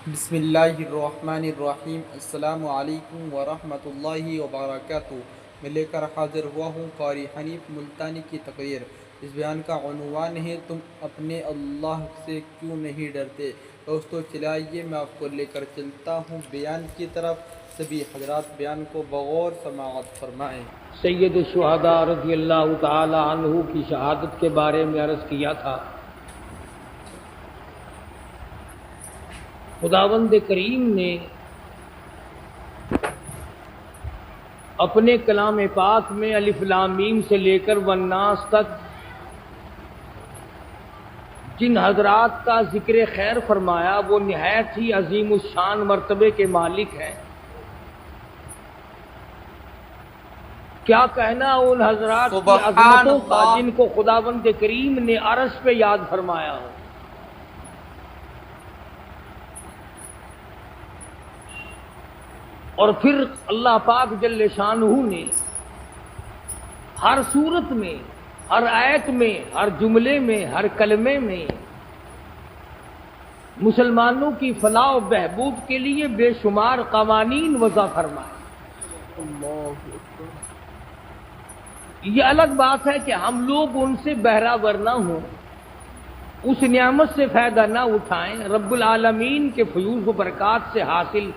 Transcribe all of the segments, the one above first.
بسم اللہ الرحمن الرحیم۔ السلام علیکم ورحمۃ اللہ وبرکاتہ۔ میں لے کر حاضر ہوا ہوں قاری حنیف ملتانی کی تقریر۔ اس بیان کا عنوان ہے تم اپنے اللہ سے کیوں نہیں ڈرتے۔ دوستو چلائیے میں آپ کو لے کر چلتا ہوں بیان کی طرف۔ سبھی حضرات بیان کو بغور سماعت فرمائیں۔ سید الشہداء رضی اللہ تعالی عنہ کی شہادت کے بارے میں عرض کیا تھا۔ خداوند کریم نے اپنے کلام پاک میں الف لام میم سے لے کر والناس تک جن حضرات کا ذکر خیر فرمایا وہ نہایت ہی عظیم الشان مرتبے کے مالک ہیں۔ کیا کہنا ان حضرات کی عظمتوں کا جن کو خداوند کریم نے عرش پہ یاد فرمایا ہو۔ اور پھر اللہ پاک جل شانہ نے ہر صورت میں، ہر آیت میں، ہر جملے میں، ہر کلمے میں مسلمانوں کی فلاح و بہبود کے لیے بے شمار قوانین وضع فرمائے۔ یہ الگ بات ہے کہ ہم لوگ ان سے بہرہ نہ ہوں، اس نعمت سے فائدہ نہ اٹھائیں، رب العالمین کے فیوض و برکات سے حاصل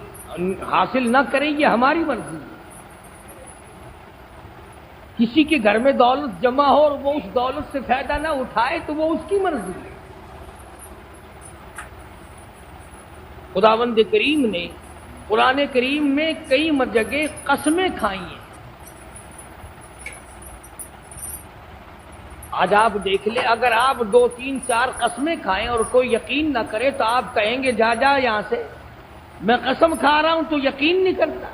نہ کریں، یہ ہماری مرضی ہے۔ کسی کے گھر میں دولت جمع ہو اور وہ اس دولت سے فائدہ نہ اٹھائے تو وہ اس کی مرضی ہے۔ خداوند کریم نے قرآن کریم میں کئی جگہ قسمیں کھائی ہیں۔ آج آپ دیکھ لیں، اگر آپ 2 3 4 قسمیں کھائیں اور کوئی یقین نہ کرے تو آپ کہیں گے جا یہاں سے، میں قسم کھا رہا ہوں تو یقین نہیں کرتا۔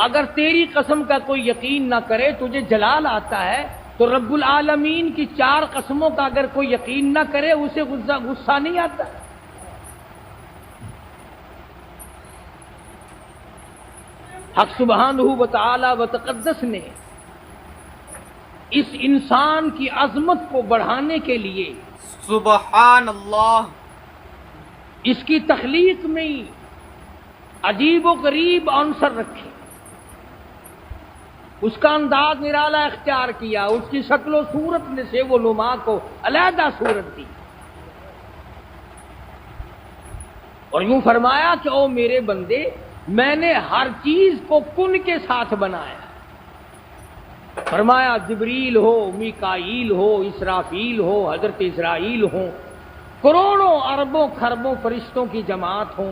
اگر تیری قسم کا کوئی یقین نہ کرے، تجھے جلال آتا ہے، تو رب العالمین کی 4 قسموں کا اگر کوئی یقین نہ کرے اسے غصہ نہیں آتا۔ حق سبحانہ و تعالی و تقدس نے اس انسان کی عظمت کو بڑھانے کے لیے سبحان اللہ اس کی تخلیق میں عجیب و غریب عنصر رکھے، اس کا انداز نرالا اختیار کیا، اس کی شکل و صورت میں سے وہ نما کو علیحدہ صورت دی، اور یوں فرمایا کہ او میرے بندے، میں نے ہر چیز کو کن کے ساتھ بنایا۔ فرمایا جبریل ہو، میکائیل ہو، اسرافیل ہو، حضرت اسرائیل ہو، کروڑوں اربوں خربوں فرشتوں کی جماعت ہو،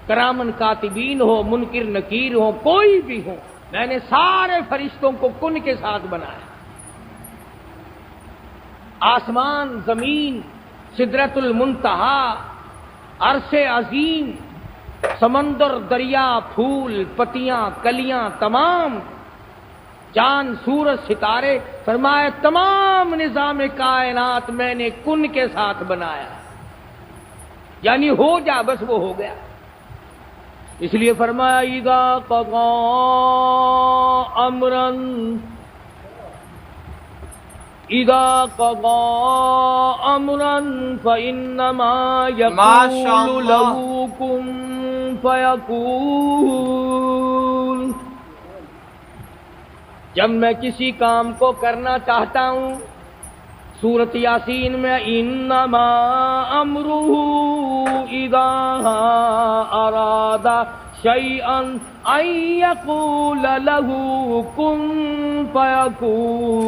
کرامن کاتبین ہو، منکر نکیر ہو، کوئی بھی ہو، میں نے سارے فرشتوں کو کن کے ساتھ بنایا۔ آسمان، زمین، سدرۃ المنتہا، عرش عظیم، سمندر، دریا، پھول، پتیاں، کلیاں، تمام چاند، سورج، ستارے، فرمایا تمام نظام کائنات میں نے کن کے ساتھ بنایا، یعنی ہو جا، بس وہ ہو گیا۔ اس لیے فرمایا اذا قضى امرا فانما يقول له كن فيكون۔ جب میں کسی کام کو کرنا چاہتا ہوں، سورۃ یاسین میں انما امرہ اذا اراد شیئا ان یقول له کن فیکون۔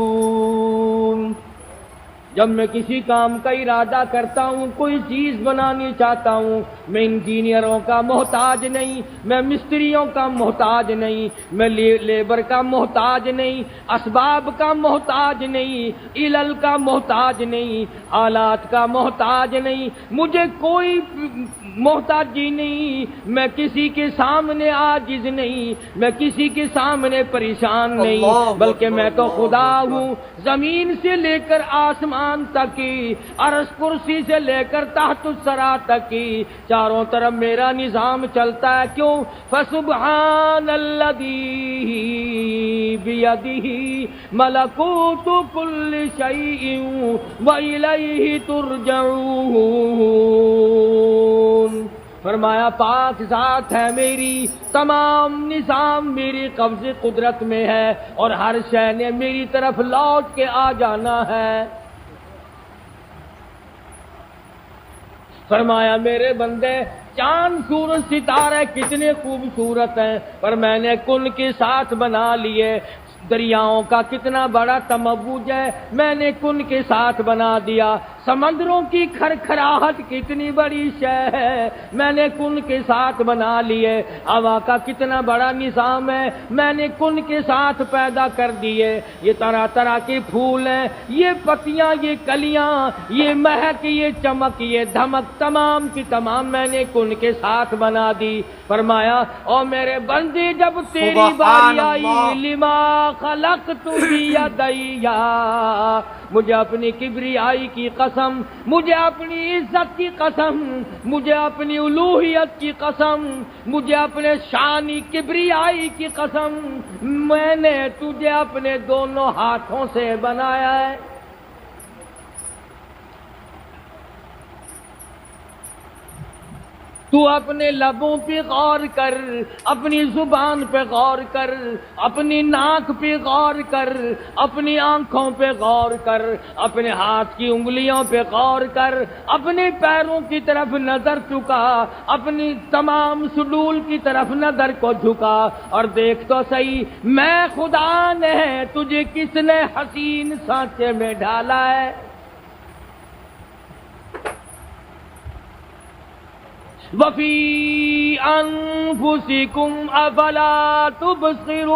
جب میں کسی کام کا ارادہ کرتا ہوں، کوئی چیز بنانی چاہتا ہوں، میں انجینئروں کا محتاج نہیں، میں مستریوں کا محتاج نہیں، میں لیبر کا محتاج نہیں، اسباب کا محتاج نہیں، علل کا محتاج نہیں، آلات کا محتاج نہیں، مجھے کوئی محتاجی نہیں، میں کسی کے سامنے عاجز نہیں، میں کسی کے سامنے پریشان نہیں، بلکہ میں تو خدا ہوں، زمین سے لے کر آسمان تک کی، عرش کرسی سے لے کر تحت الثری تک کی، چاروں طرف میرا نظام چلتا ہے۔ کیوں؟ فسبحان الذی بیدہ ملکوت کل شیء والیہ ترجعون۔ فرمایا پاک ذات ہے میری، تمام نظام میری قبض قدرت میں ہے اور ہر شے نے میری طرف لوٹ کے آ جانا ہے۔ فرمایا میرے بندے چاند سورج ستارے کتنے خوبصورت ہیں، پر میں نے کن کے ساتھ بنا لیے۔ دریاؤں کا کتنا بڑا تموج ہے، میں نے کن کے ساتھ بنا دیا۔ سمندروں کی کھرکھراہٹ کتنی بڑی شے ہے، میں نے کن کے ساتھ بنا لیے۔ ہوا کا کتنا بڑا نظام ہے، میں نے کن کے ساتھ پیدا کر دیے۔ یہ طرح طرح کے پھول ہیں، یہ پتیاں، یہ کلیاں، یہ مہک، یہ چمک، یہ دھمک، تمام کی تمام میں نے کن کے ساتھ بنا دی۔ فرمایا او میرے بندے جب تیری باری آئی، لما خلقت بیدیا، مجھے اپنی کبریائی کی قسم، مجھے اپنی عزت کی قسم، مجھے اپنی الوہیت کی قسم، مجھے اپنے شانی کبریائی کی قسم، میں نے تجھے اپنے دونوں ہاتھوں سے بنایا ہے۔ تو اپنے لبوں پہ غور کر، اپنی زبان پہ غور کر، اپنی ناک پہ غور کر، اپنی آنکھوں پہ غور کر، اپنے ہاتھ کی انگلیوں پہ غور کر، اپنے پیروں کی طرف نظر چکا، اپنی تمام سڈول کی طرف نظر کو جھکا اور دیکھ تو صحیح، میں خدا نے تجھے کس نے حسین سانچے میں ڈالا ہے۔ وَفِي أَنفُسِكُمْ أَفَلَا تُبْصِرُونَ۔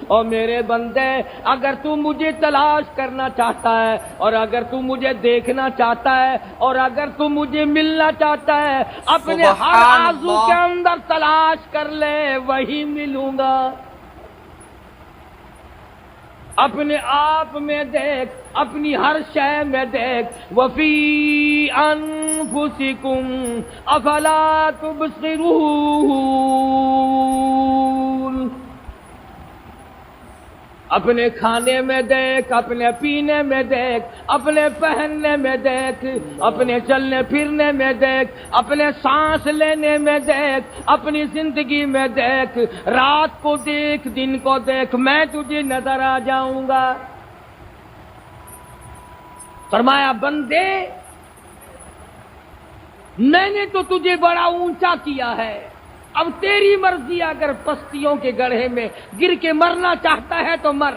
اور میرے بندے اگر تو مجھے تلاش کرنا چاہتا ہے، اور اگر تو مجھے دیکھنا چاہتا ہے، اور اگر تو مجھے ملنا چاہتا ہے، اپنے ہر آرزو کے اندر تلاش کر لے، وہی ملوں گا۔ اپنے آپ میں دیکھ، اپنی ہر شے میں دیکھ۔ وفی انفسکم افلا تبصرون۔ اپنے کھانے میں دیکھ، اپنے پینے میں دیکھ، اپنے پہننے میں دیکھ، اپنے چلنے پھرنے میں دیکھ، اپنے سانس لینے میں دیکھ، اپنی زندگی میں دیکھ، رات کو دیکھ، دن کو دیکھ، میں تجھے نظر آ جاؤں گا۔ فرمایا بندے میں نے تو تجھے بڑا اونچا کیا ہے، اب تیری مرضی، اگر پستیوں کے گڑھے میں گر کے مرنا چاہتا ہے تو مر۔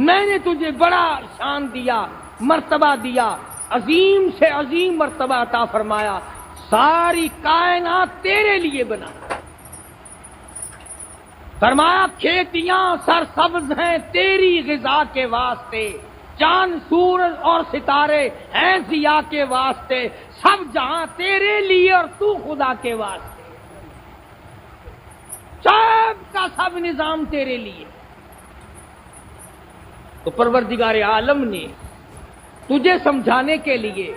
میں نے تجھے بڑا شان دیا، مرتبہ دیا، عظیم سے عظیم مرتبہ عطا فرمایا، ساری کائنات تیرے لیے بنا۔ فرمایا کھیتیاں سرسبز ہیں تیری غذا کے واسطے، چاند سورج اور ستارے ہیں ضیاء کے واسطے، سب جہاں تیرے لیے اور تو خدا کے واسطے، سب کا سب نظام تیرے لیے۔ تو پروردگار عالم نے تجھے سمجھانے کے لیے،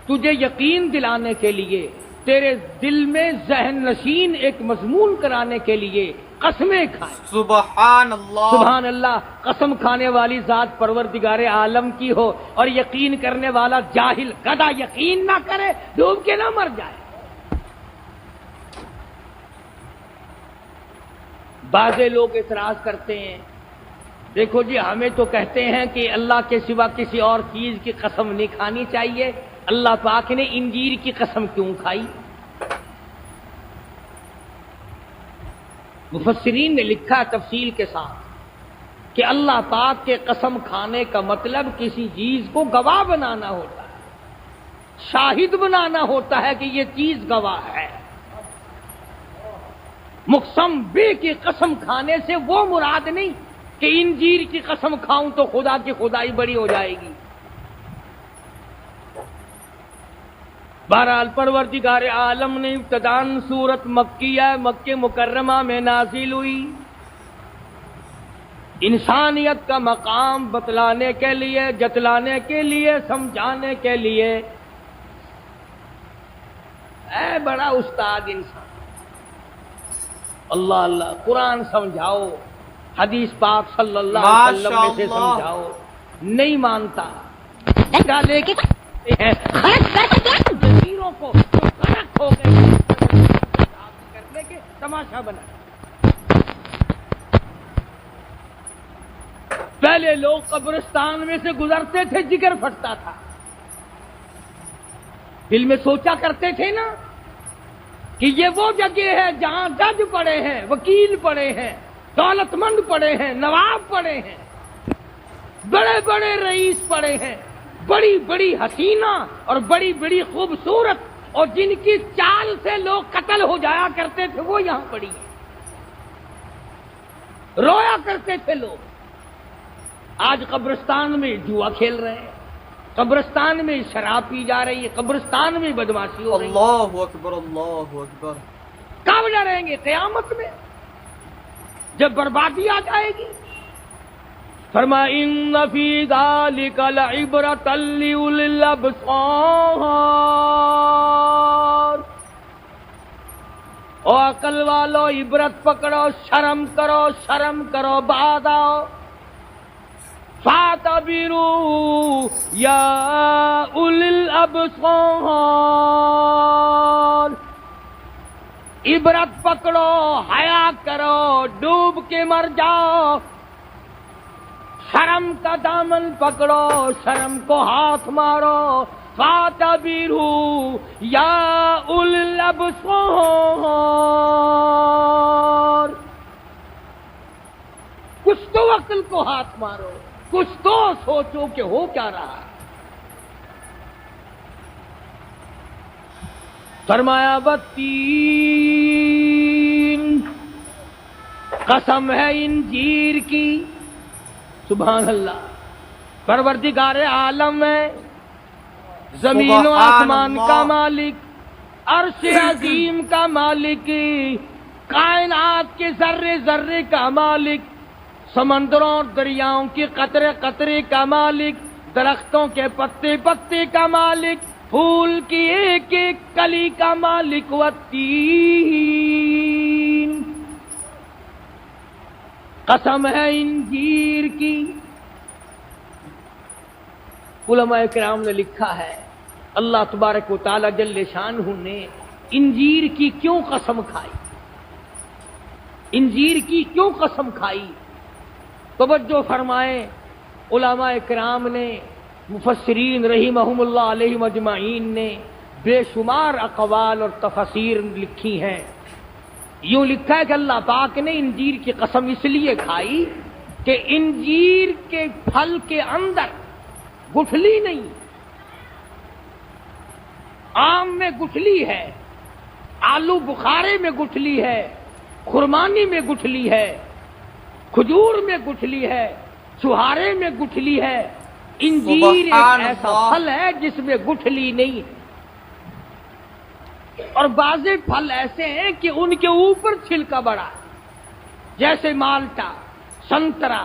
تجھے یقین دلانے کے لیے، تیرے دل میں ذہن نشین ایک مضمون کرانے کے لیے قسمیں کھائیں۔ سبحان اللہ، سبحان اللہ۔ قسم کھانے والی ذات پروردگار عالم کی ہو اور یقین کرنے والا جاہل گدھا یقین نہ کرے، ڈوب کے نہ مر جائے۔ بعضے لوگ اعتراض کرتے ہیں، دیکھو جی ہمیں تو کہتے ہیں کہ اللہ کے سوا کسی اور چیز کی قسم نہیں کھانی چاہیے، اللہ پاک نے انجیر کی قسم کیوں کھائی؟ مفسرین نے لکھا تفصیل کے ساتھ کہ اللہ پاک کے قسم کھانے کا مطلب کسی چیز کو گواہ بنانا ہوتا ہے، شاہد بنانا ہوتا ہے کہ یہ چیز گواہ ہے۔ مقسم بے کی قسم کھانے سے وہ مراد نہیں کہ انجیر کی قسم کھاؤں تو خدا کی خدائی بڑی ہو جائے گی۔ بہرحال پروردگار عالم نے ابتداً سورت مکیہ مکہ مکرمہ میں نازل ہوئی، انسانیت کا مقام بتلانے کے لیے، جتلانے کے لیے، سمجھانے کے لیے۔ اے بڑا استاد انسان، اللہ اللہ، قرآن سمجھاؤ، حدیث پاک صلی اللہ علیہ وسلم میں سے سمجھاؤ، نہیں مانتا، ڈالے کے لوگ قبرستان میں سے گزرتے تھے جگر پھٹتا تھا، دل میں سوچا کرتے تھے نا کہ یہ وہ جگہ ہے جہاں جج پڑے ہیں، وکیل پڑے ہیں، دولت مند پڑے ہیں، نواب پڑے ہیں، بڑے بڑے رئیس پڑے ہیں، بڑی بڑی حسینہ اور بڑی بڑی خوبصورت اور جن کی چال سے لوگ قتل ہو جایا کرتے تھے وہ یہاں پڑی ہیں، رویا کرتے تھے لوگ۔ آج قبرستان میں جوا کھیل رہے ہیں، قبرستان میں شراب پی جا رہی ہے، قبرستان میں بدماشی ہو رہی ہے۔ اللہ اکبر، اللہ اکبر۔ کب ڈریں گے؟ قیامت میں جب بربادی آ جائے گی۔ فرمایا ان فی ذلک لعبرۃ لأولی الابصار، او عقل والو عبرت پکڑو، شرم کرو، شرم کرو، بعد آؤ۔ فاعتبروا یا اولی الابصار، عبرت پکڑو، حیا کرو، ڈوب کے مر جاؤ، شرم کا دامن پکڑو، شرم کو ہاتھ مارو۔ فاعتبروا یا اولی الابصار، کچھ تو عقل کو ہاتھ مارو، کچھ تو سوچو کہ ہو کیا رہا ہے۔ فرمایا والتین، قسم ہے انجیر کی، سبحان اللہ، پروردگار عالم ہے، زمین و آسمان کا مالک، عرش عظیم کا مالک، کائنات کے ذرے ذرے کا مالک، سمندروں اور دریاؤں کے قطرے قطرے کا مالک، درختوں کے پتے پتے کا مالک، پھول کی ایک ایک کلی کا مالک، والتین، قسم ہے انجیر کی۔ علماء کرام نے لکھا ہے اللہ تبارک و تعالی جل شانہ نے انجیر کی کیوں قسم کھائی، انجیر کی کیوں قسم کھائی؟ توجہ فرمائیں، علماء کرام نے، مفسرین رحمہم اللہ علیہم اجمعین نے بے شمار اقوال اور تفاسیر لکھی ہیں۔ یوں لکھا ہے کہ اللہ پاک نے انجیر کی قسم اس لیے کھائی کہ انجیر کے پھل کے اندر گٹھلی نہیں، آم میں گٹھلی ہے، آلو بخارے میں گٹھلی ہے، خرمانی میں گٹھلی ہے، کھجور میں گٹھلی ہے، چھہارے میں گٹھلی ہے، انجیر ایک ایسا پھل ہے جس میں گٹھلی نہیں۔ اور بعض پھل ایسے ہیں کہ ان کے اوپر چھلکا بڑا ہے، جیسے مالٹا، سنترا،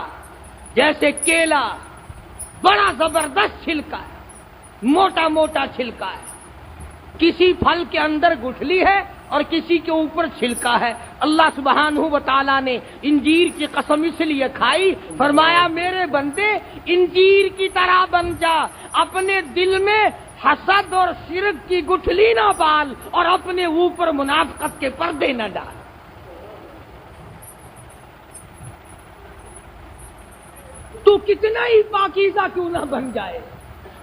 جیسے کیلا، بڑا زبردست چھلکا ہے، موٹا موٹا چھلکا ہے۔ کسی پھل کے اندر گٹھلی ہے اور کسی کے اوپر چھلکا ہے۔ اللہ سبحانہ و تعالیٰ نے انجیر کی قسم اس لیے کھائی، فرمایا میرے بندے انجیر کی طرح بن جا، اپنے دل میں حسد اور شرک کی گٹھلی نہ پال اور اپنے اوپر منافقت کے پردے نہ ڈال۔ تو کتنا ہی پاکیزہ کیوں نہ بن جائے،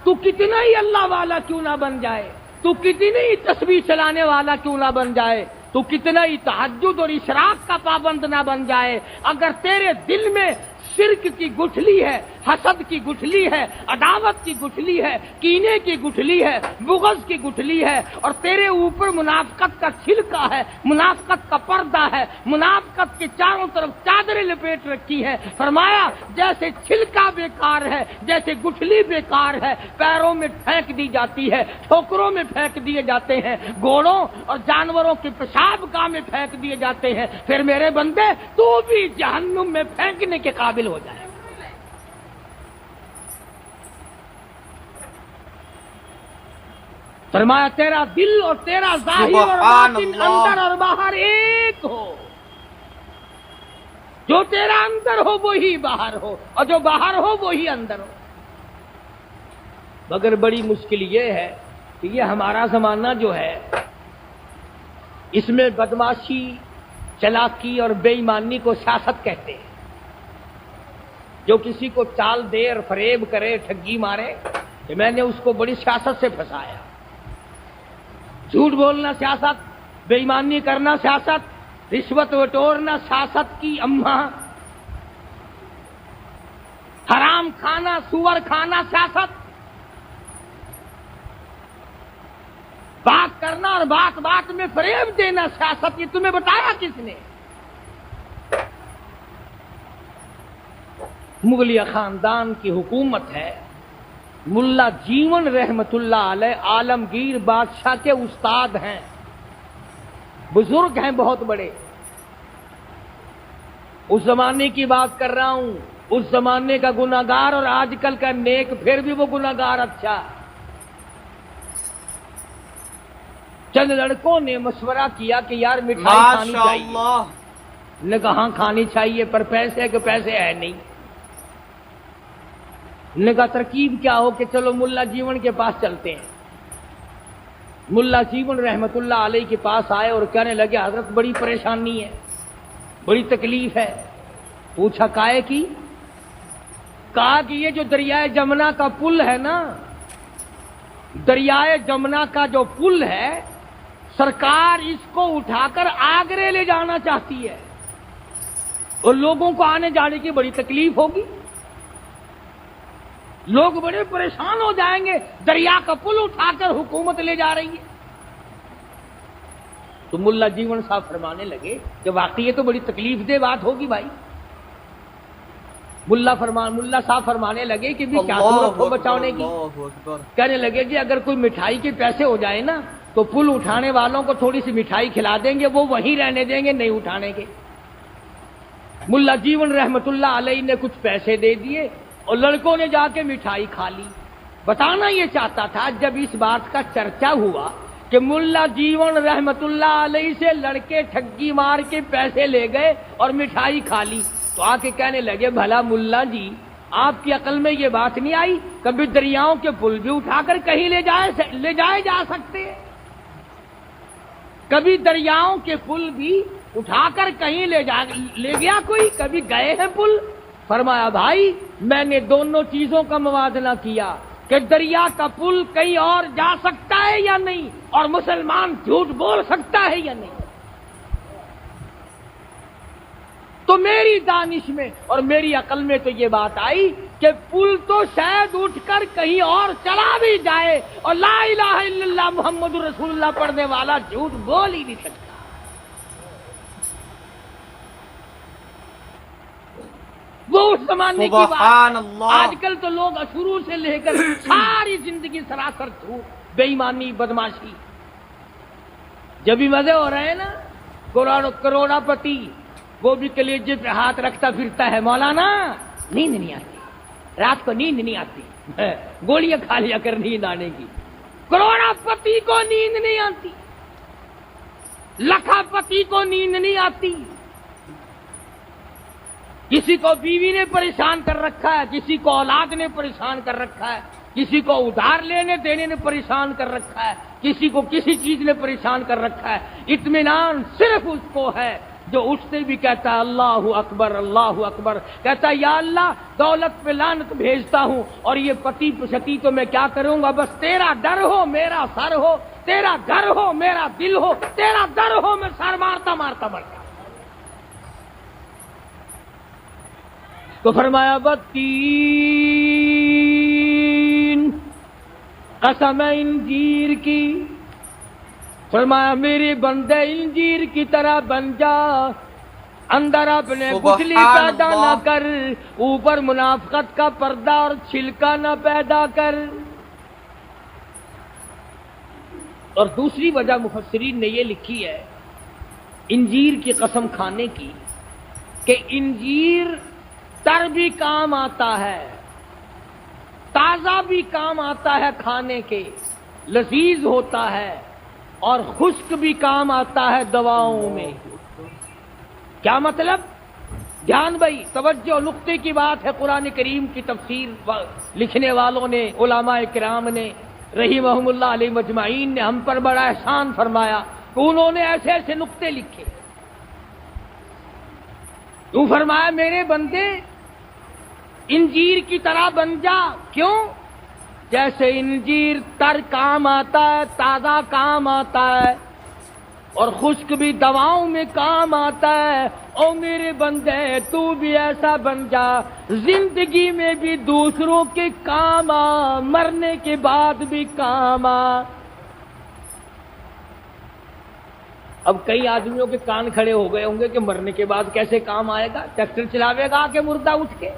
تو کتنا ہی اللہ والا کیوں نہ بن جائے، تو کتنی ہی تسبیح چلانے والا کیوں نہ بن جائے، تو کتنا ہی تہجد اور اشراق کا پابند نہ بن جائے، اگر تیرے دل میں شرک کی گٹھلی ہے، حسد کی گٹھلی ہے، عداوت کی گٹھلی ہے، کینے کی گٹھلی ہے، بغض کی گٹھلی ہے، اور تیرے اوپر منافقت کا چھلکا ہے، منافقت کا پردہ ہے، منافقت کے چاروں طرف چادریں لپیٹ رکھی ہے، فرمایا جیسے چھلکا بیکار ہے، جیسے گٹھلی بیکار ہے، پیروں میں پھینک دی جاتی ہے، ٹھوکروں میں پھینک دیے جاتے ہیں، گھوڑوں اور جانوروں کے پیشاب گاہ میں پھینک دیے جاتے ہیں، پھر میرے بندے تو بھی جہنم میں پھینکنے کے قابل ہو جائے۔ فرمایا تیرا دل اور تیرا ظاہر اور باطن اندر اور باہر ایک ہو، جو تیرا اندر ہو وہی باہر ہو اور جو باہر ہو وہی اندر ہو۔ مگر بڑی مشکل یہ ہے کہ یہ ہمارا زمانہ جو ہے اس میں بدماشی، چلاکی اور بے ایمانی کو سیاست کہتے ہیں۔ جو کسی کو چال دے اور فریب کرے، ٹھگی مارے کہ میں نے اس کو بڑی سیاست سے پھنسایا. جھوٹ بولنا سیاست، بے ایمانی کرنا سیاست، رشوت بٹورنا سیاست کی اماں، حرام کھانا، سور کھانا سیاست، بات کرنا اور بات بات میں فریب دینا سیاست. یہ تمہیں بتایا کس نے؟ مغلیہ خاندان کی حکومت ہے. ملا جیون رحمت اللہ علیہ عالمگیر بادشاہ کے استاد ہیں، بزرگ ہیں بہت بڑے. اس زمانے کی بات کر رہا ہوں، اس زمانے کا گناہگار اور آج کل کا نیک، پھر بھی وہ گناہگار اچھا. چند لڑکوں نے مشورہ کیا کہ یار مٹھائی کھانی چاہیے. نے کہا ہاں کھانی چاہیے، پر پیسے کے پیسے ہے نہیں. نے کہا ترکیب کیا ہو کہ چلو ملا جیون کے پاس چلتے ہیں. ملا جیون رحمت اللہ علیہ کے پاس آئے اور کہنے لگے حضرت بڑی پریشانی ہے، بڑی تکلیف ہے. پوچھا کائے کی؟ کہا کہ یہ جو دریائے جمنا کا پل ہے نا، دریائے جمنا کا جو پل ہے، سرکار اس کو اٹھا کر آگرے لے جانا چاہتی ہے اور لوگوں کو آنے جانے کی بڑی تکلیف ہوگی، لوگ بڑے پریشان ہو جائیں گے. دریا کا پل اٹھا کر حکومت لے جا رہی ہے. تو ملا جیون صاحب فرمانے لگے کہ واقعی یہ تو بڑی تکلیف دہ بات ہوگی بھائی. ملا صاحب فرمانے لگے کہ بھی کیا ضرورت ہو بچانے کی. کہنے لگے جی اگر کوئی مٹھائی کے پیسے ہو جائے نا تو پل اٹھانے والوں کو تھوڑی سی مٹھائی کھلا دیں گے، وہ وہیں رہنے دیں گے، نہیں اٹھانے کے. ملا جیون رحمت اللہ علیہ نے کچھ پیسے دے دیے اور لڑکوں نے جا کے مٹھائی کھا لی. بتانا یہ چاہتا تھا جب اس بات کا چرچا ہوا کہ ملا جیون رحمت اللہ علیہ سے لڑکے ٹھگی مار کے پیسے لے گئے اور مٹھائی کھا لی، تو آ کے کہنے لگے بھلا ملا جی آپ کی عقل میں یہ بات نہیں آئی کبھی دریاؤں کے پل بھی اٹھا کر کہیں لے جائے جا سکتے ہیں؟ کبھی دریاؤں کے پل بھی اٹھا کر کہیں لے گیا کوئی؟ کبھی گئے ہیں پل؟ فرمایا بھائی میں نے دونوں چیزوں کا موازنہ کیا کہ دریا کا پل کہیں اور جا سکتا ہے یا نہیں، اور مسلمان جھوٹ بول سکتا ہے یا نہیں. تو میری دانش میں اور میری عقل میں تو یہ بات آئی کہ پل تو شاید اٹھ کر کہیں اور چلا بھی جائے اور لا الہ الا اللہ محمد رسول اللہ پڑھنے والا جھوٹ بول ہی نہیں سکتا. وہ اس زمانے کی بات. آج کل تو لوگ شروع سے لے کر ساری زندگی سراسر جھوٹ، بے ایمانی، بدماشی. جب بھی مزے ہو رہے ہیں نا، کروڑا پتی وہ بھی کلیجے پہ ہاتھ رکھتا پھرتا ہے، مولانا نیند نہیں آتی، رات کو نیند نہیں آتی، گولیاں کھا لیا کر نیند آنے کی. کروڑا پتی کو نیند نہیں آتی، لکھا پتی کو نیند نہیں آتی. کسی کو بیوی نے پریشان کر رکھا ہے، کسی کو اولاد نے پریشان کر رکھا ہے، کسی کو ادھار لینے دینے نے پریشان کر رکھا ہے، کسی کو کسی چیز نے پریشان کر رکھا ہے. اطمینان صرف اس کو ہے جو اٹھتے بھی کہتا ہے اللہ اکبر اللہ اکبر، کہتا ہے یا اللہ دولت پہ لعنت بھیجتا ہوں اور یہ پتی پشتی تو میں کیا کروں گا، بس تیرا ڈر ہو میرا سر ہو، تیرا گھر ہو میرا دل ہو، تیرا در ہو میں سر مارتا مارتا مر جاؤں. تو فرمایا بتین قسم انجیر کی، فرمایا میرے بندے انجیر کی طرح بن جا، اندر اپنے گٹھلی پیدا نہ کر، اوپر منافقت کا پردہ اور چھلکا نہ پیدا کر. اور دوسری وجہ مفسرین نے یہ لکھی ہے انجیر کی قسم کھانے کی کہ انجیر تر بھی کام آتا ہے، تازہ بھی کام آتا ہے کھانے کے، لذیذ ہوتا ہے، اور خشک بھی کام آتا ہے دواؤں میں. کیا مطلب؟ دھیان بھائی توجہ، نقطے کی بات ہے. قرآن کریم کی تفسیر لکھنے والوں نے، علماء کرام نے رحمہم اللہ علیہ مجمعین نے ہم پر بڑا احسان فرمایا کہ انہوں نے ایسے ایسے نقطے لکھے. تو فرمایا میرے بندے انجیر کی طرح بن جا. کیوں؟ جیسے انجیر تر کام آتا ہے، تازہ کام آتا ہے، اور خشک بھی دواؤں میں کام آتا ہے. او میرے بندے تو بھی ایسا بن جا، زندگی میں بھی دوسروں کے کام آ، مرنے کے بعد بھی کام آ. اب کئی آدمیوں کے کان کھڑے ہو گئے ہوں گے کہ مرنے کے بعد کیسے کام آئے گا؟ ٹریکٹر چلاوے گا کہ مردہ اٹھ کے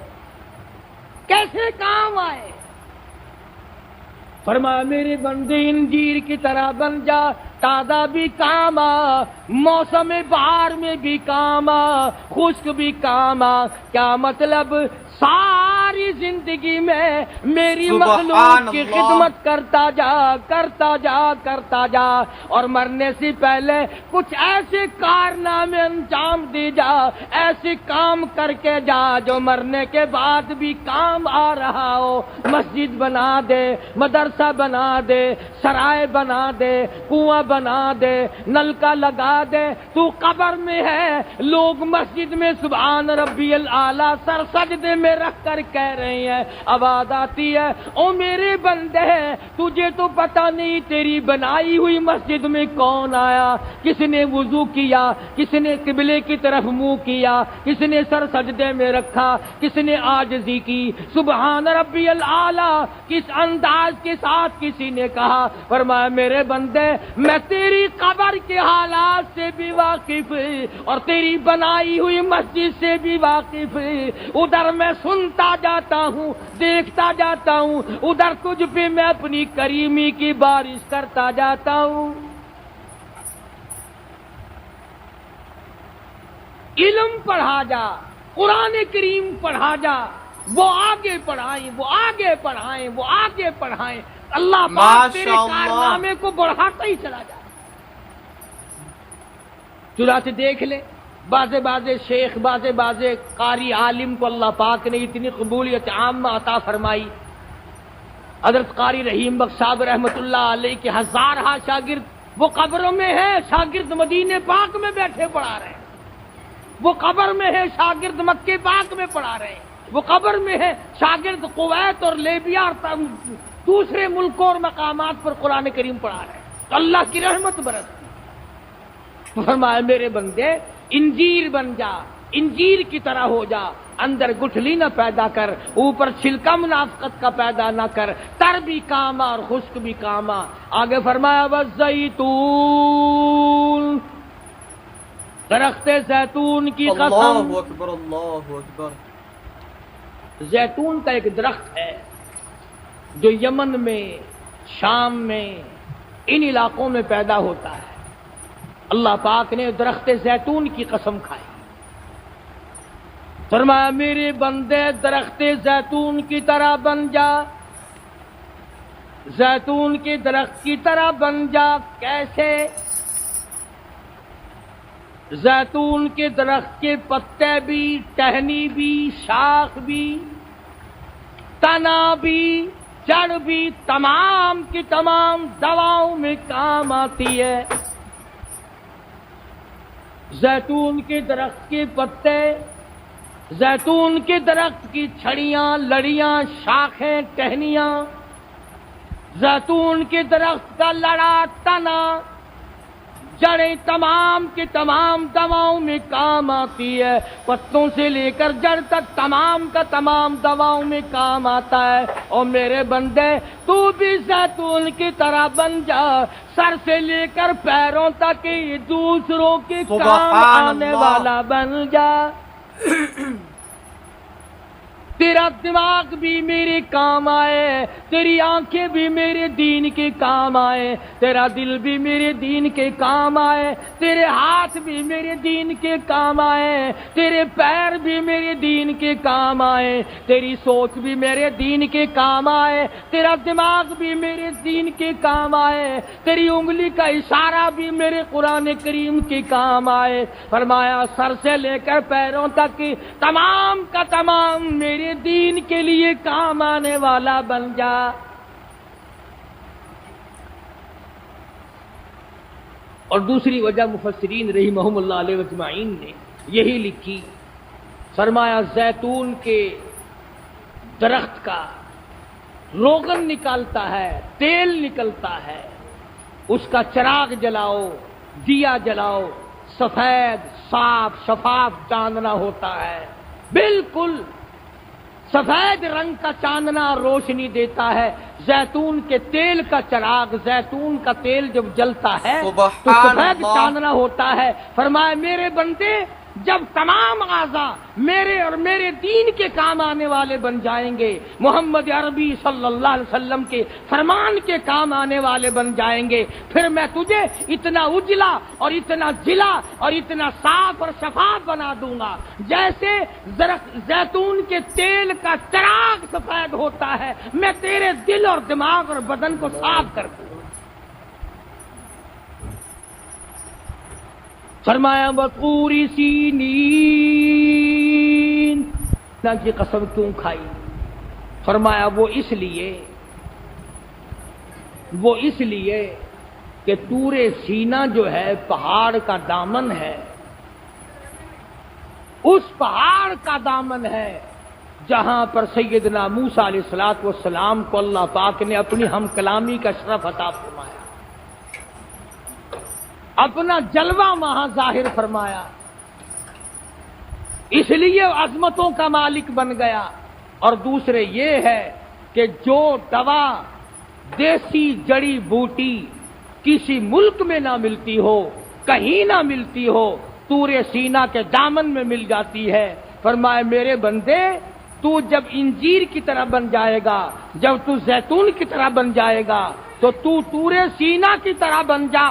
کیسے کام آئے؟ فرمایا میرے بندے انجیر کی طرح بن جا، تازہ بھی کام آ، موسم بہار میں بھی کام آ، خشک بھی کام آ. کیا مطلب؟ ساری زندگی میں میری مخلوق کی خدمت کرتا جا، کرتا جا، کرتا جا، اور مرنے سے پہلے کچھ ایسے کارنامے انجام دے جا، ایسے کام کر کے جا جو مرنے کے بعد بھی کام آ رہا ہو. مسجد بنا دے، مدرسہ بنا دے، سرائے بنا دے، کنواں بنا دے، نلکا لگا دے. تو قبر میں ہے، لوگ مسجد میں سبحان ربی الاعلیٰ سر سجدے میں رکھ کر کہہ رہے ہیں، آواز آتی ہے او میرے بندے تجھے تو پتہ نہیں تیری بنائی ہوئی مسجد میں کون آیا، کس نے وضو کیا، کس نے قبلے کی طرف منہ کیا، کس نے سر سجدے میں رکھا، کس نے عاجزی کی. سبحان ربی الاعلیٰ کس انداز کے ساتھ کسی نے کہا. فرمایا میرے بندے میں تیری قبر کے حالات سے بھی واقف اور تیری بنائی ہوئی مسجد سے بھی واقف. ادھر میں سنتا جاتا ہوں، دیکھتا جاتا ہوں، ادھر تجھ پہ میں اپنی کریمی کی بارش کرتا جاتا ہوں. علم پڑھا جا، قرآن کریم پڑھا جا، وہ آگے پڑھائیں، وہ آگے پڑھائیں، وہ آگے پڑھائیں. اللہ پاک تیرے کارنامے کو بڑھاتا ہی چلا جائے. چنانچہ دیکھ لے بازے شیخ، بازے قاری عالم کو اللہ پاک نے اتنی قبولیت عامہ عطا فرمائی. حضرت قاری رحیم بخش صاحب رحمت اللہ علیہ کے ہزارہ شاگرد وہ قبروں میں ہیں، شاگرد مدینے پاک میں بیٹھے پڑھا رہے ہیں. وہ قبر میں ہے، شاگرد مکے پاک میں پڑھا رہے ہیں. وہ قبر میں ہے، شاگرد کویت اور لیبیا اور دوسرے ملکوں اور مقامات پر قرآن کریم پڑھا رہے ہیں. تو اللہ کی رحمت برستی. فرمایا میرے بندے انجیر بن جا، انجیر کی طرح ہو جا، اندر گٹھلی نہ پیدا کر، اوپر چھلکا منافقت کا پیدا نہ کر. تر بھی کام اور خشک بھی کام. آگے فرمایا والزیتون، درخت زیتون کی قسم. اللہ اکبر، اللہ اکبر. زیتون کا ایک درخت ہے جو یمن میں، شام میں، ان علاقوں میں پیدا ہوتا ہے. اللہ پاک نے درخت زیتون کی قسم کھائی. فرمایا میرے بندے درخت زیتون کی طرح بن جا، زیتون کے درخت کی طرح بن جا. کیسے؟ زیتون کے درخت کے پتے بھی، ٹہنی بھی، شاخ بھی، تنا بھی، جڑ بھی، تمام کی تمام دواؤں میں کام آتی ہے. زیتون کے درخت کے پتے، زیتون کے درخت کی چھڑیاں، لڑیاں، شاخیں، ٹہنیاں، زیتون کے درخت کا لڑا، تنا، جڑیں تمام کے تمام دواؤں میں کام آتی ہے. پتوں سے لے کر جڑ تک تمام کا تمام دواؤں میں کام آتا ہے. اور میرے بندے تو بھی زیتون کی طرح بن جا، سر سے لے کر پیروں تک دوسروں کے کام آنے والا بن جا. تیرا دماغ بھی میرے کام آئے، تیری آنکھیں بھی میرے دین کے کام آئے، تیرا دل بھی میرے دین کے کام آئے، تیرے ہاتھ بھی میرے دین کے کام آئے، تیرے پیر بھی میرے دین کے کام آئے، تیری سوچ بھی میرے دین کے کام آئے، تیرا دماغ بھی میرے دین کے کام آئے، تیری انگلی کا اشارہ بھی میرے قرآن کریم کے کام آئے. فرمایا سر سے لے کر پیروں تک تمام کا تمام میرے دین کے لیے کام آنے والا بن جا. اور دوسری وجہ مفسرین رحمہم اللہ علیہ اجمعین نے یہی لکھی. فرمایا زیتون کے درخت کا روغن نکالتا ہے، تیل نکلتا ہے، اس کا چراغ جلاؤ، دیا جلاؤ، سفید صاف شفاف چاندنا ہوتا ہے، بالکل سفید رنگ کا چاندنا روشنی دیتا ہے۔ زیتون کے تیل کا چراغ، زیتون کا تیل جب جلتا ہے تو سفید چاندنا ہوتا ہے۔ فرمایا میرے بندے جب تمام اعضاء میرے اور میرے دین کے کام آنے والے بن جائیں گے، محمد عربی صلی اللہ علیہ وسلم کے فرمان کے کام آنے والے بن جائیں گے، پھر میں تجھے اتنا اجلا اور اتنا جلا اور اتنا صاف اور شفاف بنا دوں گا جیسے زیتون کے تیل کا چراغ سفید ہوتا ہے، میں تیرے دل اور دماغ اور بدن کو صاف کر دوں۔ فرمایا وَطُورِ سِینِین، اللہ کی قسم کیوں کھائی؟ فرمایا وہ اس لیے کہ طور سینا جو ہے پہاڑ کا دامن ہے، اس پہاڑ کا دامن ہے جہاں پر سیدنا موسیٰ علیہ الصلوۃ والسلام کو اللہ پاک نے اپنی ہم کلامی کا شرف عطا فرمایا، اپنا جلوہ وہاں ظاہر فرمایا، اس لیے عظمتوں کا مالک بن گیا۔ اور دوسرے یہ ہے کہ جو دوا دیسی جڑی بوٹی کسی ملک میں نہ ملتی ہو، کہیں نہ ملتی ہو، طور سینا کے دامن میں مل جاتی ہے۔ فرمائے میرے بندے تو جب انجیر کی طرح بن جائے گا، جب تو زیتون کی طرح بن جائے گا تو طور سینا کی طرح بن جا۔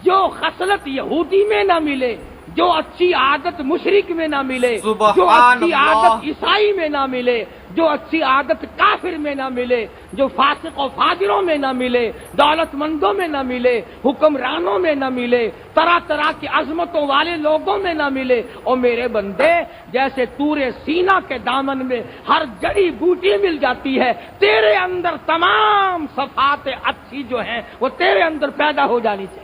جو خصلت یہودی میں نہ ملے، جو اچھی عادت مشرک میں نہ ملے، جو اچھی عادت عیسائی میں نہ ملے، جو اچھی عادت کافر میں نہ ملے، جو فاسق و فاجروں میں نہ ملے، دولت مندوں میں نہ ملے، حکمرانوں میں نہ ملے، طرح طرح کی عظمتوں والے لوگوں میں نہ ملے، اور میرے بندے جیسے طور سینا کے دامن میں ہر جڑی بوٹی مل جاتی ہے، تیرے اندر تمام صفات اچھی جو ہیں وہ تیرے اندر پیدا ہو جانی چاہیے۔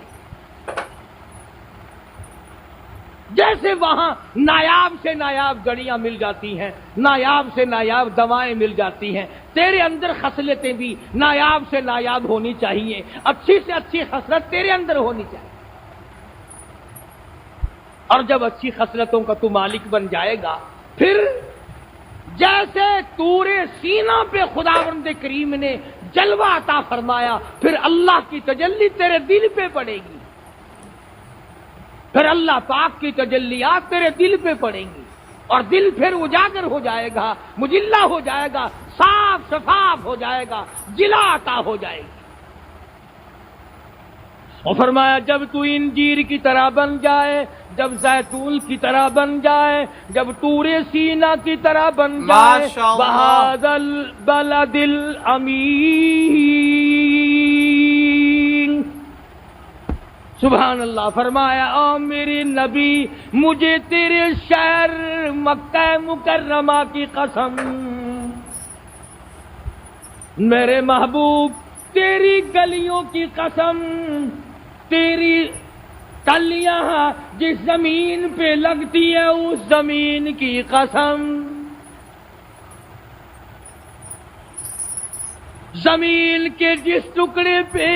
جیسے وہاں نایاب سے نایاب جڑیاں مل جاتی ہیں، نایاب سے نایاب دوائیں مل جاتی ہیں، تیرے اندر خصلتیں بھی نایاب سے نایاب ہونی چاہیے، اچھی سے اچھی خصلت تیرے اندر ہونی چاہیے۔ اور جب اچھی خصلتوں کا تو مالک بن جائے گا، پھر جیسے طور سینا پہ خداوند کریم نے جلوہ عطا فرمایا، پھر اللہ کی تجلی تیرے دل پہ پڑے گی، پھر اللہ پاک کی تجلیات تیرے دل پہ پڑیں گی، اور دل پھر اجاگر ہو جائے گا، مجلہ ہو جائے گا، صاف شفاف ہو جائے گا، جلا عطا ہو جائے گی۔ اور فرمایا جب تو انجیر کی طرح بن جائے، جب زیتون کی طرح بن جائے، جب طور سینا کی طرح بن جائے، بہذا البلد الامین، سبحان اللہ، فرمایا او میرے نبی مجھے تیرے شہر مکہ مکرمہ کی قسم، میرے محبوب تیری گلیوں کی قسم، تیری کلیاں جس زمین پہ لگتی ہے اس زمین کی قسم، زمین کے جس ٹکڑے پہ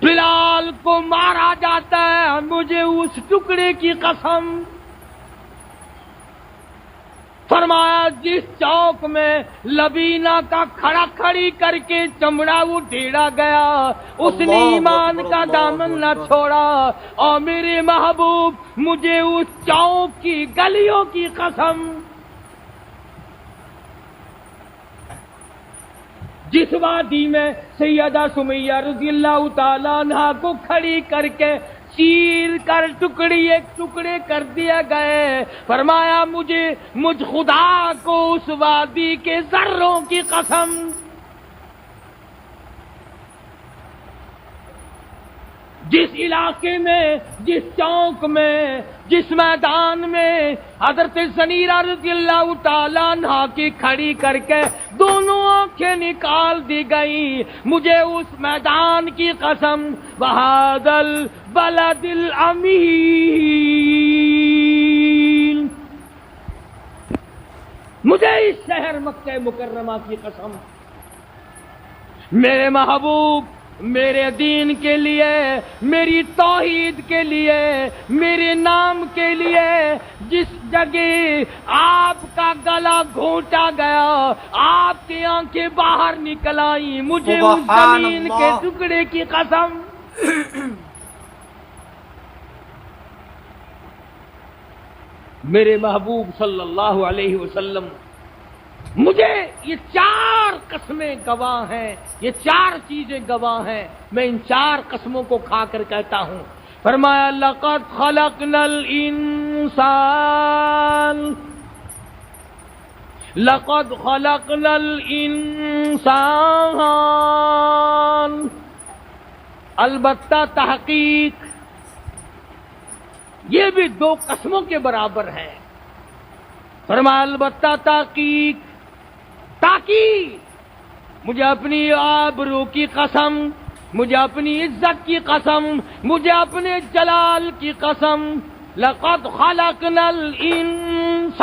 بلال کو مارا جاتا ہے مجھے اس ٹکڑے کی قسم، فرمایا جس چوک میں لبینہ کا کھڑا کھڑی کر کے چمڑا اٹھیڑا گیا اس نے ایمان کا دامن نہ چھوڑا، اور میرے محبوب مجھے اس چوک کی گلیوں کی قسم، جس وادی میں سیدہ سمیہ رضی اللہ تعالیٰ عنہا کو کھڑی کر کے چیر کر ٹکڑے کر دیا گئے، فرمایا مجھ خدا کو اس وادی کے ذروں کی قسم، جس علاقے میں، جس چوک میں، جس میدان میں حضرت زنیرہ رضی اللہ تعالیٰ عنہا کی کھڑی کر کے دونوں آنکھیں نکال دی گئی، مجھے اس میدان کی قسم، وَهَذَا الْبَلَدِ الْأَمِينِ، مجھے اس شہر مکہ مکرمہ کی قسم، میرے محبوب میرے دین کے لیے، میری توحید کے لیے، میرے نام کے لیے جس جگہ آپ کا گلا گھونٹا گیا، آپ کی آنکھیں باہر نکل آئیں، مجھے اس زمین کے ٹکڑے کی قسم، میرے محبوب صلی اللہ علیہ وسلم، مجھے یہ 4 قسمیں گواہ ہیں، یہ 4 چیزیں گواہ ہیں، میں ان 4 قسموں کو کھا کر کہتا ہوں۔ فرمایا لقد خلقنا الانسان، لقد خلقنا الانسان، البتہ تحقیق، یہ بھی 2 قسموں کے برابر ہے۔ فرمایا البتہ تحقیق، تاکہ مجھے اپنی آبرو کی قسم، مجھے اپنی عزت کی قسم، مجھے اپنے جلال کی قسم، لقد خلقنا الانسان،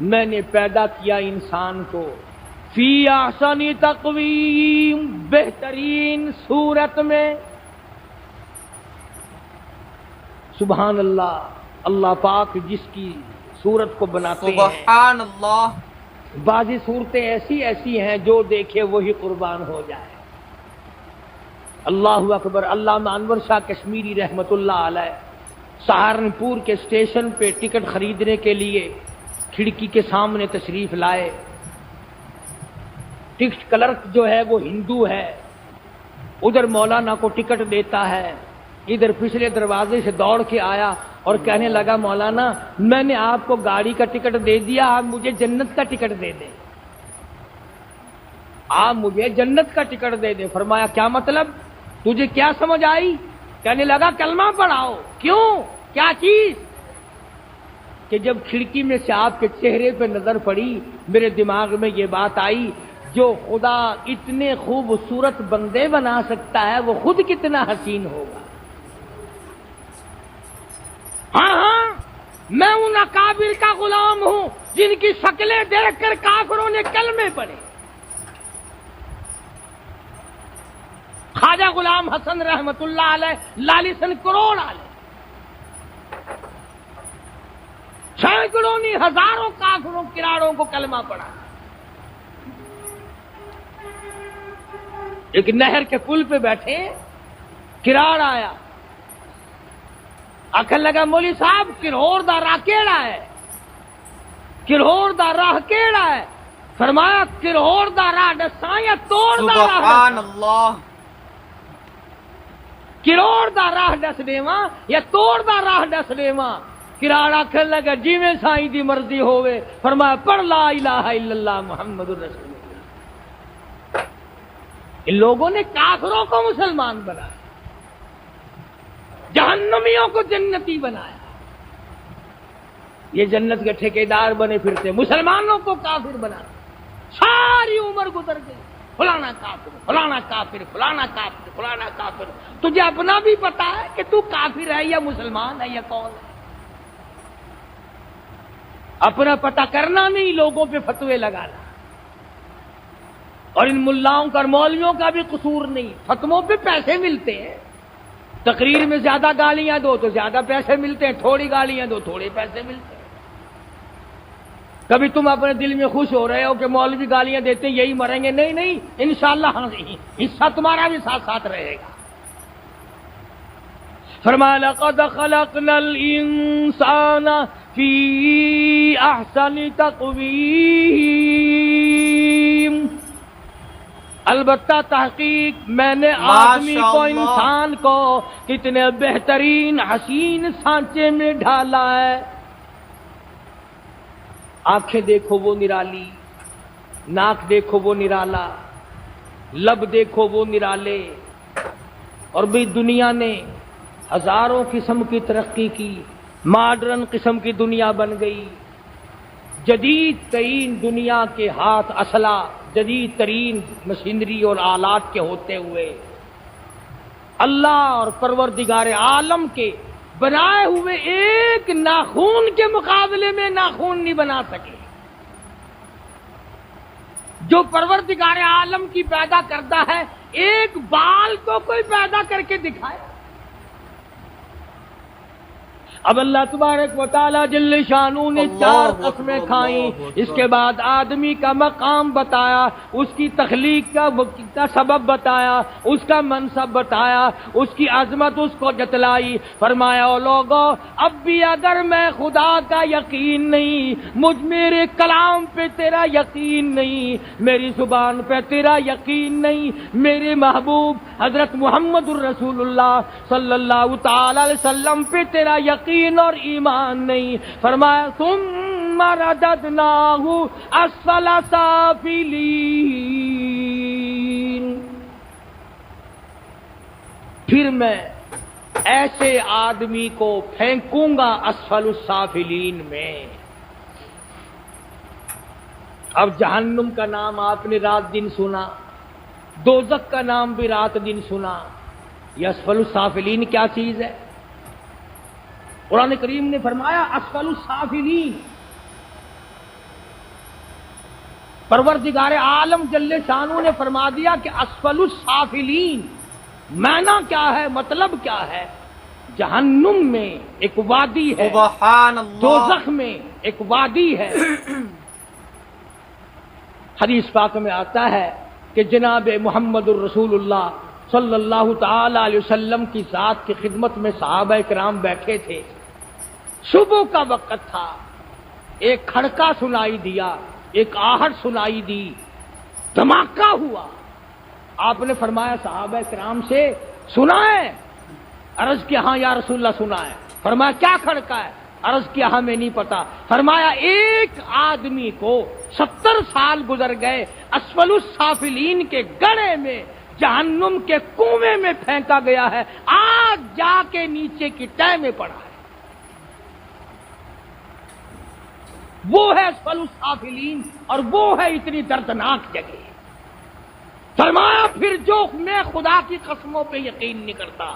میں نے پیدا کیا انسان کو فی احسن تقویم، بہترین صورت میں۔ سبحان اللہ، اللہ پاک جس کی صورت کو بناتے ہیں، سبحان اللہ، بعضی صورتیں ایسی ہیں جو دیکھے وہی قربان ہو جائے۔ اللہ اکبر۔ علامہ انور شاہ کشمیری رحمت اللہ علیہ سہارنپور کے اسٹیشن پہ ٹکٹ خریدنے کے لیے کھڑکی کے سامنے تشریف لائے۔ ٹکٹ کلرک جو ہے وہ ہندو ہے، ادھر مولانا کو ٹکٹ دیتا ہے، ادھر پچھلے دروازے سے دوڑ کے آیا اور کہنے لگا مولانا میں نے آپ کو گاڑی کا ٹکٹ دے دیا، آپ مجھے جنت کا ٹکٹ دے دیں، آپ مجھے جنت کا ٹکٹ دے دیں۔ فرمایا کیا مطلب، تجھے کیا سمجھ آئی؟ کہنے لگا کلمہ پڑھاؤ۔ کیوں، کیا چیز؟ کہ جب کھڑکی میں سے آپ کے چہرے پہ نظر پڑی میرے دماغ میں یہ بات آئی، جو خدا اتنے خوبصورت بندے بنا سکتا ہے وہ خود کتنا حسین ہوگا۔ ہاں میں ان اکابر کا غلام ہوں جن کی شکلیں دیکھ کر کافروں نے کلمے پڑھے۔ خواجہ غلام حسن رحمت اللہ علیہ لالیسن کروڑ علیہ، سینکڑوں نہیں ہزاروں کافروں کراڑوں کو کلمہ پڑھا۔ ایک نہر کے پل پہ بیٹھے، کراڑ آیا، آخر لگا مولوی صاحب کرہور دا راہ کیڑا ہے، کرہور دا راہ کیڑا ہے؟ فرمایا کرہور دا راہ دساں یا توڑ دا راہ؟ سبحان اللہ، کروڑ دا راہ دس دیواں یا توڑ دا راہ دس دیواں؟ کراڑ آخر لگا جی میں سائیں دی مرضی ہوئے۔ فرمایا پڑھ لا الہ الا اللہ محمد الرسول اللہ۔ ان لوگوں نے کافروں کو مسلمان بنایا، جہنمیوں کو جنتی بنایا، یہ جنت کے ٹھیکیدار بنے پھرتے، مسلمانوں کو کافر بنا، ساری عمر گزر گئی، فلانا کافر، فلانا کافر، فلانا کافر، فلانا کافر۔ تجھے اپنا بھی پتا ہے کہ تو کافر ہے یا مسلمان ہے یا کون ہے؟ اپنا پتہ کرنا نہیں، لوگوں پہ فتوے لگانا۔ اور ان ملاؤں کا اور مولویوں کا بھی قصور نہیں، فتووں پہ پیسے ملتے ہیں، تقریر میں زیادہ گالیاں دو تو زیادہ پیسے ملتے ہیں، تھوڑی گالیاں دو تھوڑے پیسے ملتے ہیں۔ کبھی تم اپنے دل میں خوش ہو رہے ہو کہ مولوی گالیاں دیتے ہیں یہی مریں گے، نہیں نہیں، انشاءاللہ حصہ تمہارا بھی ساتھ ساتھ رہے گا۔ فرمایا لقد خلقنا الانسان فی احسن تقویم، البتہ تحقیق میں نے آدمی کو، انسان کو کتنے بہترین حسین سانچے میں ڈھالا ہے۔ آنکھیں دیکھو وہ نرالی، ناک دیکھو وہ نرالا، لب دیکھو وہ نرالے، اور بھی دنیا نے ہزاروں قسم کی ترقی کی، ماڈرن قسم کی دنیا بن گئی، جدید ترین دنیا کے ہاتھ اسلحہ، جدید ترین مشینری اور آلات کے ہوتے ہوئے اللہ اور پروردگار عالم کے بنائے ہوئے ایک ناخون کے مقابلے میں ناخون نہیں بنا سکے۔ جو پروردگار عالم کی پیدا کرتا ہے، ایک بال کو کوئی پیدا کر کے دکھائے۔ اب اللہ تبارک و تعالی جل شانہ نے چار قسمیں کھائیں، اس کے بعد آدمی کا مقام بتایا، اس کی تخلیق کا سبب بتایا، اس کا منصب بتایا، اس کی عظمت اس کو جتلائی۔ فرمایا او لوگو، اب بھی اگر میں خدا کا یقین نہیں، میرے کلام پہ تیرا یقین نہیں، میری زبان پہ تیرا یقین نہیں، میرے محبوب حضرت محمد الرسول اللہ صلی اللہ تعالی علیہ وسلم پہ تیرا یقین اور ایمان نہیں، فرمایا ثم رددناہ اسفل سافلین، پھر میں ایسے آدمی کو پھینکوں گا اسفل السافلین میں۔ اب جہنم کا نام آپ نے رات دن سنا، دوزخ کا نام بھی رات دن سنا، یہ اسفل السافلین کیا چیز ہے؟ قرآن کریم نے فرمایا اسفل السافلین، پروردگار عالم جل شانہ نے فرما دیا کہ اسفل السافلین معنی کیا ہے، مطلب کیا ہے؟ جہنم میں ایک وادی ہے، سبحان اللہ، دوزخ میں ایک وادی ہے۔ حدیث پاک میں آتا ہے کہ جناب محمد الرسول اللہ صلی اللہ تعالی علیہ وسلم کی ذات کی خدمت میں صحابہ کرام بیٹھے تھے، صبح کا وقت تھا، ایک کھڑکا سنائی دیا، ایک آہٹ سنائی دی، دھماکہ ہوا۔ آپ نے فرمایا صحابہ کرام سے سنا ہے؟ عرض کیا ہاں یا رسول اللہ سنا ہے۔ فرمایا کیا کھڑکا ہے؟ عرض کیا ہمیں نہیں پتا۔ فرمایا ایک آدمی کو 70 سال گزر گئے، اسفل السافلین کے گڑھے میں، جہنم کے کنویں میں پھینکا گیا ہے، آج جا کے نیچے کی تہہ میں پڑا ہے۔ وہ ہے اسفل السافلین، اور وہ ہے اتنی دردناک جگہ۔ فرمایا پھر جو میں خدا کی قسموں پہ یقین نہیں کرتا،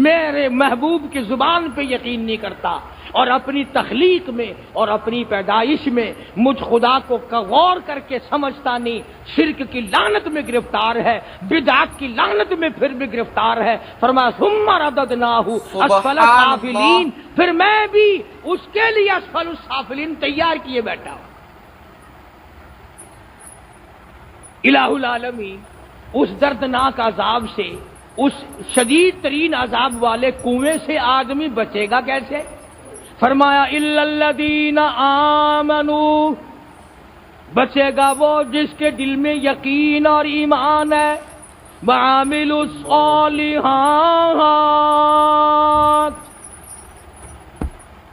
میرے محبوب کی زبان پہ یقین نہیں کرتا، اور اپنی تخلیق میں اور اپنی پیدائش میں مجھ خدا کو غور کر کے سمجھتا نہیں، شرک کی لعنت میں گرفتار ہے، بدعت کی لعنت میں پھر بھی گرفتار ہے۔ فرمایا ثم رددناہ اسفل السافلین، پھر میں بھی اس کے لیے اسفل السافلین تیار کیے بیٹھا ہوں۔ الہ العالمین اس دردناک عذاب سے، اس شدید ترین عذاب والے کنویں سے آدمی بچے گا کیسے؟ فرمایا الا الذین آمنوا، بچے گا وہ جس کے دل میں یقین اور ایمان ہے، وعملوا الصالحات،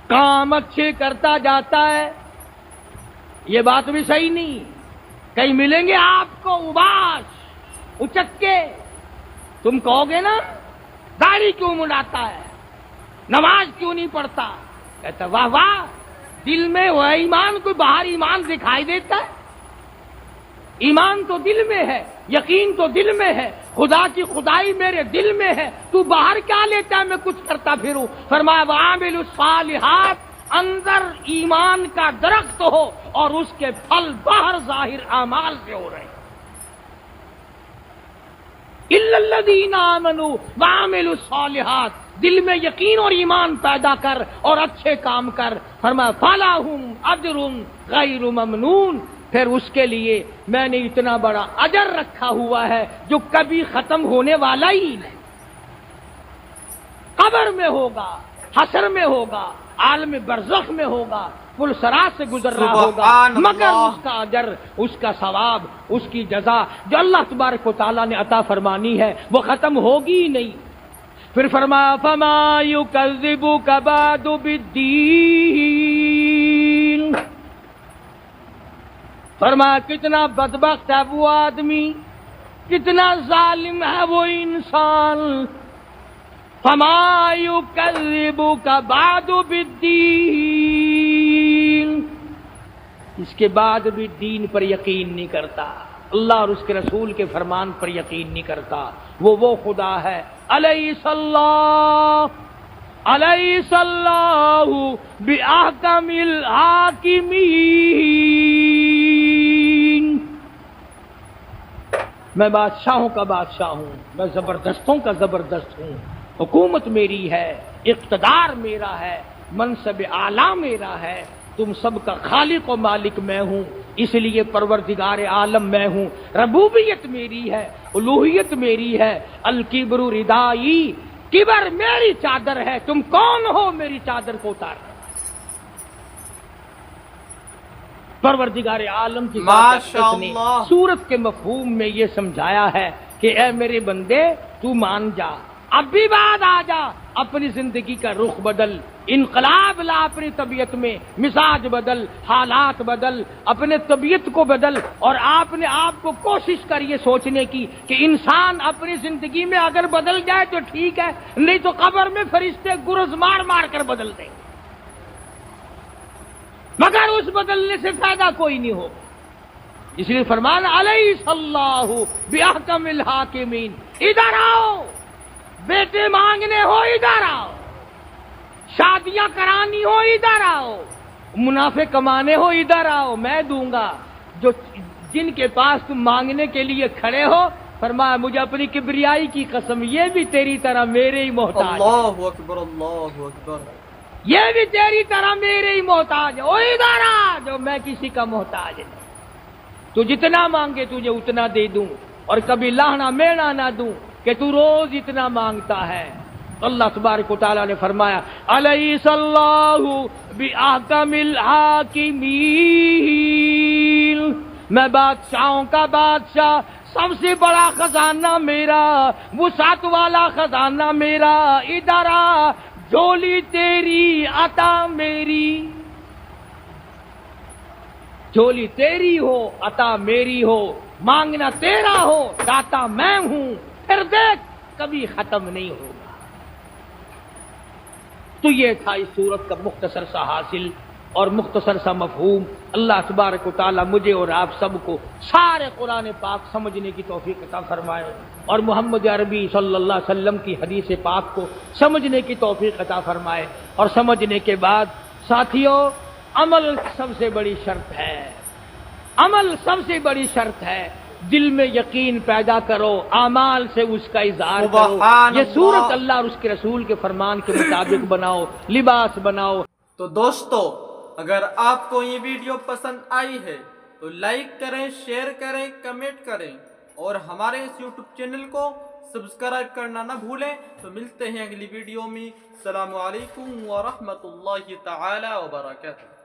کام اچھے کرتا جاتا ہے۔ یہ بات بھی صحیح نہیں، کہیں ملیں گے آپ کو اباس اچکے، تم کہو گے نا داڑھی کیوں منڈاتا ہے، نماز کیوں نہیں پڑھتا؟ کہتا واہ واہ، دل میں وہ ایمان، کوئی باہر ایمان دکھائی دیتا ہے؟ ایمان تو دل میں ہے، یقین تو دل میں ہے، خدا کی خدائی میرے دل میں ہے، تو باہر کیا لیتا ہے میں کچھ کرتا پھروں؟ فرمایا وعاملوا الصالحات، اندر ایمان کا درخت ہو اور اس کے پھل باہر ظاہر اعمال سے ہو رہے ہیں۔ الا الذین آمنوا وعملوا الصالحات، دل میں یقین اور ایمان پیدا کر اور اچھے کام کر۔ فرمایا فلہم اجر غیر ممنون، پھر اس کے لیے میں نے اتنا بڑا اجر رکھا ہوا ہے جو کبھی ختم ہونے والا ہی نہیں۔ قبر میں ہوگا، حشر میں ہوگا، عالم برزخ میں ہوگا، پل صراط سے گزر رہا ہوگا، مگر اس کا اجر، اس کا ثواب، اس کی جزا جو اللہ تبارک و تعالیٰ نے عطا فرمانی ہے وہ ختم ہوگی ہی نہیں۔ پھر فرمایا فما یکذبک بعد بالدین، فرمایا کتنا بدبخت ہے وہ آدمی، کتنا ظالم ہے وہ انسان۔ فما یکذبک بعد بالدین، اس کے بعد بھی دین پر یقین نہیں کرتا، اللہ اور اس کے رسول کے فرمان پر یقین نہیں کرتا۔ وہ خدا ہے، الیس اللہ الیس اللہ بأحکم الحاکمین، میں بادشاہوں کا بادشاہ ہوں، میں زبردستوں کا زبردست ہوں، حکومت میری ہے، اقتدار میرا ہے، منصب اعلیٰ میرا ہے، تم سب کا خالق و مالک میں ہوں، اس لیے پروردگار عالم میں ہوں، ربوبیت میری ہے، الوہیت میری ہے، الکبر ردائی، کبر میری چادر ہے، تم کون ہو میری چادر کو اتارنے؟ پروردگار عالم کی ماشاء نے اللہ۔ سورت کے مفہوم میں یہ سمجھایا ہے کہ اے میرے بندے تو مان جا، اب بھی بعد آ جا، اپنی زندگی کا رخ بدل، انقلاب لا اپنی طبیعت میں، مزاج بدل، حالات بدل، اپنے طبیعت کو بدل، اور آپ نے آپ کو کوشش کر یہ سوچنے کی کہ انسان اپنی زندگی میں اگر بدل جائے تو ٹھیک ہے، نہیں تو قبر میں فرشتے گرز مار مار کر بدل دیں، مگر اس بدلنے سے فائدہ کوئی نہیں ہو۔ اس لیے فرمانا الیس اللہ بأحکم الحاکمین، ادھر آؤ، بیٹے مانگنے ہو ادھر آؤ، شادیاں کرانی ہو ادھر آؤ، منافع کمانے ہو ادھر آؤ، میں دوں گا۔ جو جن کے پاس تم مانگنے کے لیے کھڑے ہو، فرمایا مجھے اپنی کبریائی کی قسم، یہ بھی تیری طرح میرے ہی محتاج ہے، اللہ اکبر، اللہ اکبر۔ یہ بھی تیری طرح میرے ہی محتاج ہے، او ادھر آ، جو میں کسی کا محتاج نہیں، تو جتنا مانگے تجھے اتنا دے دوں، اور کبھی لاہنا مینا نہ دوں کہ تو روز اتنا مانگتا ہے۔ اللہ تبارک و تعالیٰ نے فرمایا الیس اللہ بأحکم الحاکمین، میں بادشاہوں کا بادشاہ، سب سے بڑا خزانہ میرا، وسعت والا خزانہ میرا، ادھر آ، جھولی تیری عطا میری، جھولی تیری ہو عطا میری ہو، مانگنا تیرا ہو داتا میں ہوں، پھر دیکھ کبھی ختم نہیں ہوگا۔ تو یہ تھا اس صورت کا مختصر سا حاصل اور مختصر سا مفہوم۔ اللہ تبارک و تعالیٰ مجھے اور آپ سب کو سارے قرآن پاک سمجھنے کی توفیق عطا فرمائے، اور محمد عربی صلی اللہ علیہ وسلم کی حدیث پاک کو سمجھنے کی توفیق عطا فرمائے، اور سمجھنے کے بعد ساتھیوں عمل سب سے بڑی شرط ہے، عمل سب سے بڑی شرط ہے، دل میں یقین پیدا کرو، اعمال سے اس کا اظہار کرو، سبحان یہ صورت اللہ۔ اللہ اور اس کے رسول کے فرمان کے مطابق بناؤ، لباس بناؤ۔ تو دوستو، اگر آپ کو یہ ویڈیو پسند آئی ہے تو لائک کریں، شیئر کریں، کمنٹ کریں، اور ہمارے اس یوٹیوب چینل کو سبسکرائب کرنا نہ بھولیں۔ تو ملتے ہیں اگلی ویڈیو میں۔ السلام علیکم ورحمۃ اللہ تعالی وبرکاتہ۔